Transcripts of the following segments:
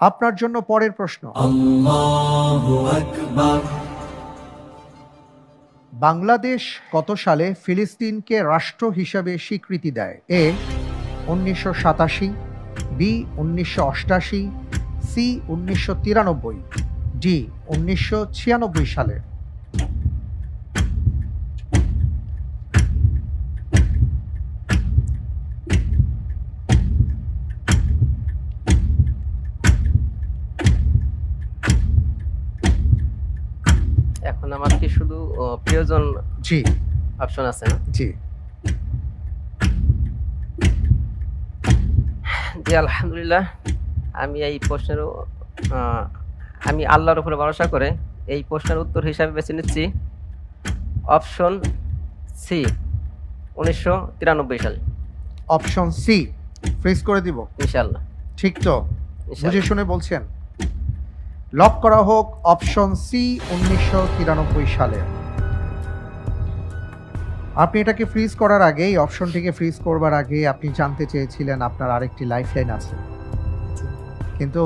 আপনার জন্য পরের প্রশ্ন। আল্লাহু আকবার। বাংলাদেশ কত সালে ফিলিস্তিনকে রাষ্ট্র হিসাবে স্বীকৃতি দেয়? এ ১৯৮৭, বি ১৯৮৮, সি ১৯৯৩, ডি ১৯৯৬ সালে। এখন আমার কি শুধু প্রিয়জন জি অপশন আছে না? জি জি, আলহামদুলিল্লাহ। আমি এই প্রশ্নেরও আমি আল্লাহর উপরে ভরসা করে এই প্রশ্নের উত্তর হিসাবে বেছে নিচ্ছি অপশন সি ১৯৯৩ সাল। অপশন সি ফ্রিজ করে দিব। ইনশাআল্লাহ। ঠিক তো? ইনশাআল্লাহ। বুঝে শুনে বলছেন? লক করা হোক অপশন সি ১৯৯৩ সালে। আপনি এটাকে ফ্রিজ করার আগে, এই অপশনটিকে ফ্রিজ করবার আগে আপনি জানতে চেয়েছিলেন আপনার আরেকটি লাইফলাইন আছে, কিন্তু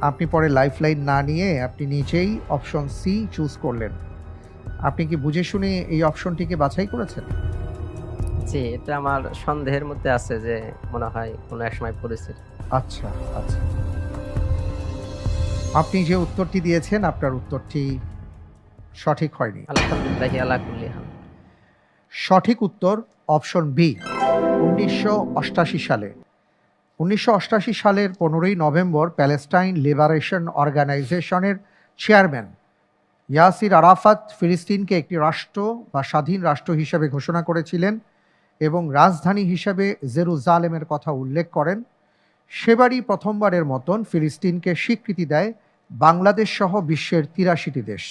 আপনি পরে লাইফলাইন না নিয়ে আপনি নিজেই অপশন সি চুজ করলেন। আপনি কি বুঝে শুনে এই অপশনটিকে বাছাই করেছেন? জি, এটা আমার সন্দেহের মধ্যে আছে যে মনে হয় কোনো এক সময় পড়েছে। আচ্ছা আচ্ছা, আপনি যে উত্তরটি দিয়েছেন আপনার উত্তরটি সঠিক হয়নি। আলহামদুলিল্লাহি আলা কুল্লি হাল। সঠিক উত্তর অপশন বি ১৯৮৮ সালে। ১৯৮৮ সালের ১৫ই নভেম্বর প্যালেস্টাইন লিবারেশন অর্গানাইজেশনের চেয়ারম্যান ইয়াসির আরাফাত ফিলিস্তিনকে একটি রাষ্ট্র বা স্বাধীন রাষ্ট্র হিসেবে ঘোষণা করেছিলেন এবং রাজধানী হিসেবে জেরুজালেমের কথা উল্লেখ করেন। সেবারই প্রথমবারের মতন ফিলিস্তিনকে স্বীকৃতি দেয় বাংলাদেশ সহ বিশ্বের ৮৩টি দেশ।